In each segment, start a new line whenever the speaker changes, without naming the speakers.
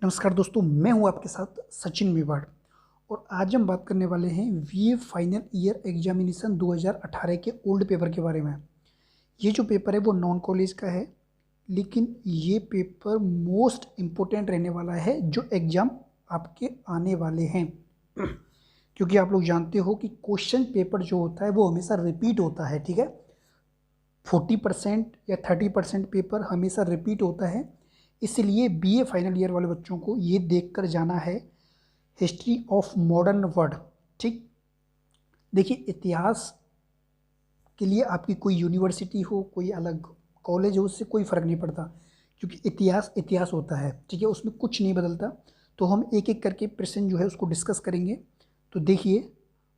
नमस्कार दोस्तों, मैं हूं आपके साथ सचिन मेवाड़। और आज हम बात करने वाले हैं बीए फाइनल ईयर एग्जामिनेशन 2018 के ओल्ड पेपर के बारे में। ये जो पेपर है वो नॉन कॉलेज का है, लेकिन ये पेपर मोस्ट इम्पोर्टेंट रहने वाला है जो एग्ज़ाम आपके आने वाले हैं। क्योंकि आप लोग जानते हो कि क्वेश्चन पेपर जो होता है वो हमेशा रिपीट होता है। ठीक है, 40% या 30% पेपर हमेशा रिपीट होता है। इसलिए बीए फाइनल ईयर वाले बच्चों को ये देखकर जाना है हिस्ट्री ऑफ मॉडर्न वर्ल्ड। ठीक, देखिए, इतिहास के लिए आपकी कोई यूनिवर्सिटी हो, कोई अलग कॉलेज हो, उससे कोई फ़र्क नहीं पड़ता, क्योंकि इतिहास इतिहास होता है। ठीक है, उसमें कुछ नहीं बदलता। तो हम एक एक करके प्रश्न जो है उसको डिस्कस करेंगे। तो देखिए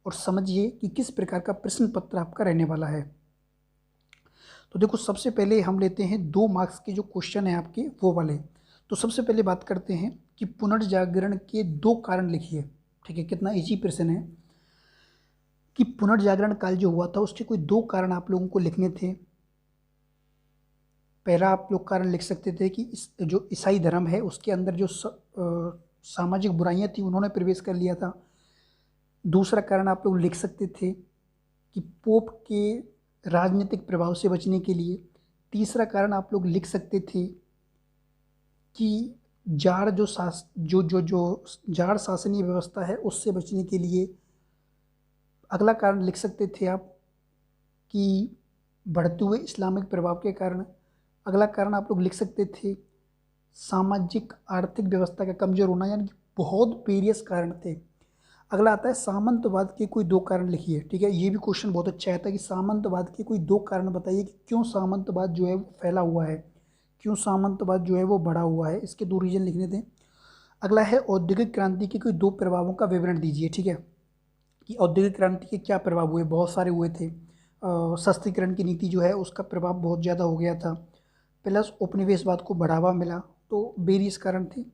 और समझिए कि किस प्रकार का प्रश्न पत्र आपका रहने वाला है। तो देखो, सबसे पहले हम लेते हैं 2 मार्क्स के जो क्वेश्चन है आपके वो वाले। तो सबसे पहले बात करते हैं कि पुनर्जागरण के 2 कारण लिखिए। ठीक है, कितना इजी प्रश्न है कि पुनर्जागरण काल जो हुआ था उसके कोई 2 कारण आप लोगों को लिखने थे। पहला आप लोग कारण लिख सकते थे कि जो ईसाई धर्म है उसके अंदर जो सामाजिक बुराइयां थी उन्होंने प्रवेश कर लिया था। दूसरा कारण आप लोग लिख सकते थे कि पोप के राजनीतिक प्रभाव से बचने के लिए। तीसरा कारण आप लोग लिख सकते थे कि जार जो जार शासनीय व्यवस्था है उससे बचने के लिए। अगला कारण लिख सकते थे आप कि बढ़ते हुए इस्लामिक प्रभाव के कारण। अगला कारण आप लोग लिख सकते थे सामाजिक आर्थिक व्यवस्था का कमज़ोर होना, यानी कि बहुत वेरियस कारण थे। अगला आता है सामंतवाद के कोई 2 कारण लिखिए। ठीक है, ये भी क्वेश्चन बहुत अच्छा आता है कि सामंतवाद के कोई 2 कारण बताइए कि क्यों सामंतवाद जो है वो फैला हुआ है, क्यों सामंतवाद जो है वो बढ़ा हुआ है। इसके 2 रीजन लिखने थे। अगला है औद्योगिक क्रांति के कोई 2 प्रभावों का विवरण दीजिए। ठीक है, कि औद्योगिक क्रांति के क्या प्रभाव हुए, बहुत सारे हुए थे। सस्तीकरण की नीति जो है उसका प्रभाव बहुत ज़्यादा हो गया था, प्लस उपनिवेशवाद को बढ़ावा मिला, तो वेरियस कारण थे।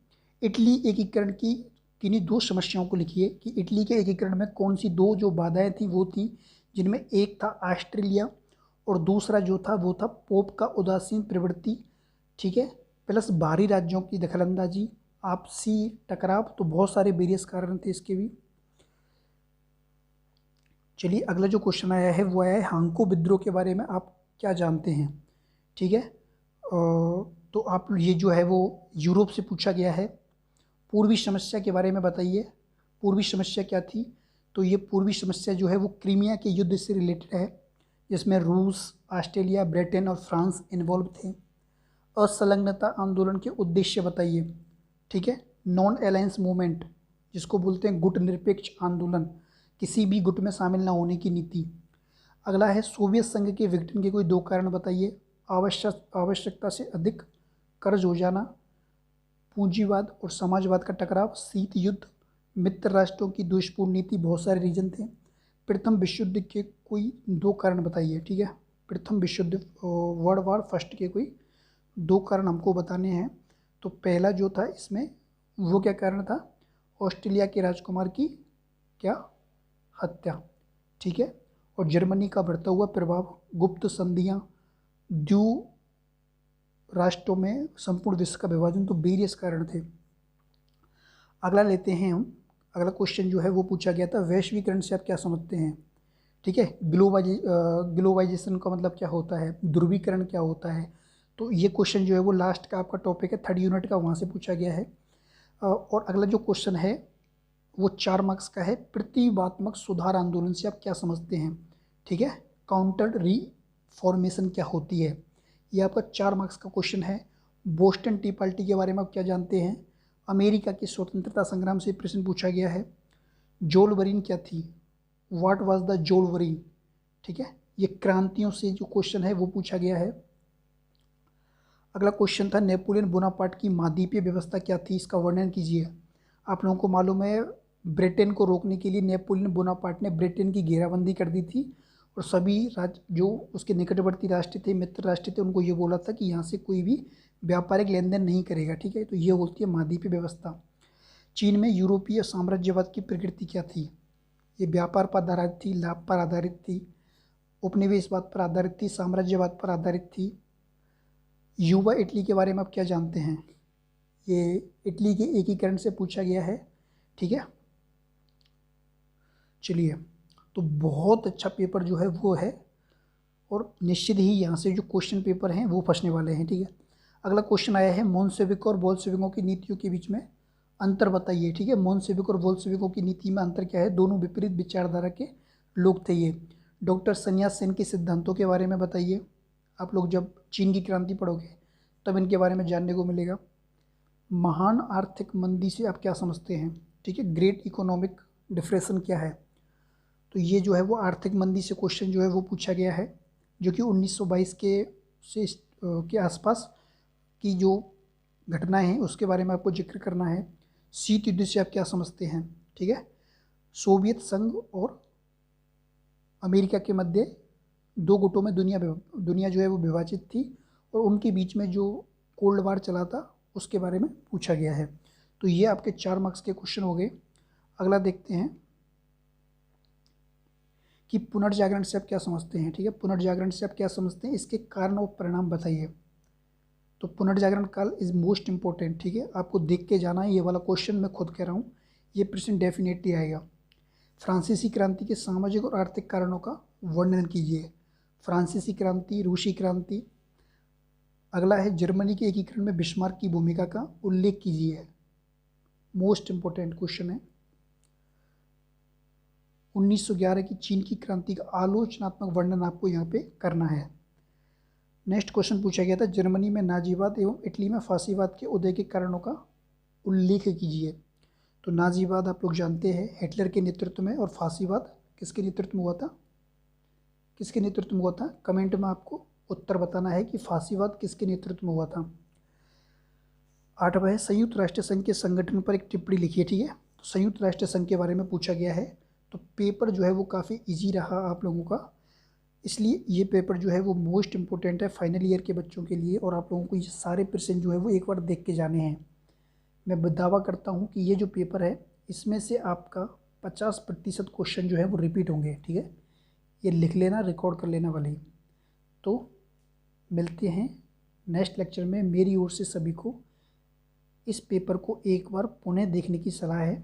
इटली एकीकरण की किन्हीं 2 समस्याओं को लिखिए कि इटली के एकीकरण में कौन सी 2 जो बाधाएं थी वो थी, जिनमें एक था ऑस्ट्रेलिया और दूसरा जो था वो था पोप का उदासीन प्रवृत्ति। ठीक है, प्लस बाहरी राज्यों की दखलंदाजी, आपसी टकराव। तो बहुत सारे वेरियस कारण थे इसके भी। चलिए, अगला जो क्वेश्चन आया है वो आया है हांको विद्रोह के बारे में आप क्या जानते हैं। ठीक है, तो आप ये जो है वो यूरोप से पूछा गया है। पूर्वी समस्या के बारे में बताइए, पूर्वी समस्या क्या थी। तो ये पूर्वी समस्या जो है वो क्रीमिया के युद्ध से रिलेटेड है, जिसमें रूस, ऑस्ट्रेलिया, ब्रिटेन और फ्रांस इन्वॉल्व थे। असंलग्नता आंदोलन के उद्देश्य बताइए। ठीक है, नॉन अलायंस मूवमेंट, जिसको बोलते हैं गुट निरपेक्ष आंदोलन, किसी भी गुट में शामिल ना होने की नीति। अगला है सोवियत संघ के विघटन के कोई 2 कारण बताइए। आवश्यकता से अधिक कर्ज हो जाना, पूंजीवाद और समाजवाद का टकराव, शीत युद्ध, मित्र राष्ट्रों की द्वेषपूर्ण नीति। बहुत सारे रीजन थे। प्रथम विश्व युद्ध के कोई 2 कारण बताइए। ठीक है, प्रथम विश्व युद्ध वर्ल्ड वॉर फर्स्ट के कोई 2 कारण हमको बताने हैं। तो पहला जो था इसमें वो क्या कारण था, ऑस्ट्रेलिया के राजकुमार की क्या हत्या। ठीक है, और जर्मनी का बढ़ता हुआ प्रभाव, गुप्त संधियाँ, द्वीप राष्ट्रों में संपूर्ण विश्व का विभाजन। तो वेरियस कारण थे। अगला लेते हैं हम। अगला क्वेश्चन जो है वो पूछा गया था वैश्वीकरण से आप क्या समझते हैं। ठीक है, ग्लोबलाइजेशन का मतलब क्या होता है, ध्रुवीकरण क्या होता है। तो ये क्वेश्चन जो है वो लास्ट का आपका टॉपिक है, 3rd यूनिट का, वहाँ से पूछा गया है। और अगला जो क्वेश्चन है वो 4 मार्क्स का है, प्रतीकात्मक सुधार आंदोलन से आप क्या समझते हैं। ठीक है, काउंटर रिफॉर्मेशन क्या होती है। ये आपका 4 मार्क्स का क्वेश्चन है। बोस्टन टी पार्टी के बारे में आप क्या जानते हैं। अमेरिका की स्वतंत्रता संग्राम से प्रश्न पूछा गया है। जोलवरीन क्या थी, व्हाट वाज द जोलवरीन। ठीक है, ये क्रांतियों से जो क्वेश्चन है वो पूछा गया है। अगला क्वेश्चन था नेपोलियन बोनापार्ट की महाद्वीपीय व्यवस्था क्या थी, इसका वर्णन कीजिए। आप लोगों को मालूम है ब्रिटेन को रोकने के लिए नेपोलियन बोनापार्ट ने ब्रिटेन की घेराबंदी कर दी थी, और सभी राज्य जो उसके निकटवर्ती राष्ट्र थे, मित्र राष्ट्र थे, उनको ये बोला था कि यहाँ से कोई भी व्यापारिक लेन देन नहीं करेगा। ठीक है, तो ये होती है महाद्वीपीय व्यवस्था। चीन में यूरोपीय साम्राज्यवाद की प्रकृति क्या थी। ये व्यापार पर आधारित थी, लाभ पर आधारित थी, उपनिवेशवाद पर आधारित थी, साम्राज्यवाद पर आधारित थी। युवा इटली के बारे में आप क्या जानते हैं। ये इटली के एकीकरण से पूछा गया है, ठीक है। चलिए, तो बहुत अच्छा पेपर जो है वो है, और निश्चित ही यहाँ से जो क्वेश्चन पेपर हैं वो फंसने वाले हैं, ठीक है। अगला क्वेश्चन आया है, मोनसेविक और बोल्शेविकों की नीतियों के बीच में अंतर बताइए, ठीक है। मोनसेविक और बोल्शेविकों की नीति में अंतर क्या है? दोनों विपरीत विचारधारा के लोग थे ये। डॉक्टर सन्यास सेन के सिद्धांतों के बारे में बताइए। आप लोग जब चीन की क्रांति पढ़ोगे तब इनके बारे में जानने को मिलेगा। महान आर्थिक मंदी से आप क्या समझते हैं, ठीक है। ग्रेट इकोनॉमिक डिप्रेशन क्या है? तो ये जो है वो आर्थिक मंदी से क्वेश्चन जो है वो पूछा गया है, जो कि 1922 के आसपास की जो घटनाएं हैं उसके बारे में आपको जिक्र करना है। शीत युद्ध से आप क्या समझते हैं, ठीक है। सोवियत संघ और अमेरिका के मध्य दो गुटों में दुनिया जो है वो विभाजित थी, और उनके बीच में जो कोल्ड वार चला था उसके बारे में पूछा गया है। तो ये आपके 4 मार्क्स के क्वेश्चन हो गए। अगला देखते हैं कि पुनर्जागरण से आप क्या समझते हैं, ठीक है। पुनर्जागरण से आप क्या समझते हैं, इसके कारण और परिणाम बताइए। तो पुनर्जागरण काल इज मोस्ट इंपॉर्टेंट, ठीक है। आपको देख के जाना है, ये वाला क्वेश्चन मैं खुद कह रहा हूँ, ये प्रश्न डेफिनेटली आएगा। फ्रांसीसी क्रांति के सामाजिक और आर्थिक कारणों का वर्णन कीजिए। फ्रांसीसी क्रांति, रूसी क्रांति। अगला है, जर्मनी के एकीकरण में बिस्मार्क की भूमिका का उल्लेख कीजिए। मोस्ट इंपॉर्टेंट क्वेश्चन है। 1911 की चीन की क्रांति का आलोचनात्मक वर्णन आपको यहाँ पे करना है। नेक्स्ट क्वेश्चन पूछा गया था, जर्मनी में नाजीवाद एवं इटली में फांसीवाद के उदय के कारणों का उल्लेख कीजिए। तो नाजीवाद आप लोग जानते हैं हिटलर के नेतृत्व में, और फांसीवाद किसके नेतृत्व में हुआ था? किसके नेतृत्व में हुआ था? कमेंट में आपको उत्तर बताना है कि फांसीवाद किसके नेतृत्व में हुआ था। 8वां है, संयुक्त राष्ट्र संघ के संगठन पर एक टिप्पणी लिखिए, ठीक है। तो संयुक्त राष्ट्र संघ के बारे में पूछा गया है। तो पेपर जो है वो काफ़ी इजी रहा आप लोगों का, इसलिए ये पेपर जो है वो मोस्ट इम्पोर्टेंट है फाइनल ईयर के बच्चों के लिए, और आप लोगों को ये सारे प्रश्न जो है वो एक बार देख के जाने हैं। मैं दावा करता हूँ कि ये जो पेपर है इसमें से आपका 50% क्वेश्चन जो है वो रिपीट होंगे, ठीक है। ये लिख लेना, रिकॉर्ड कर लेना वाले। तो मिलते हैं नेक्स्ट लेक्चर में। मेरी ओर से सभी को इस पेपर को एक बार पुनः देखने की सलाह है।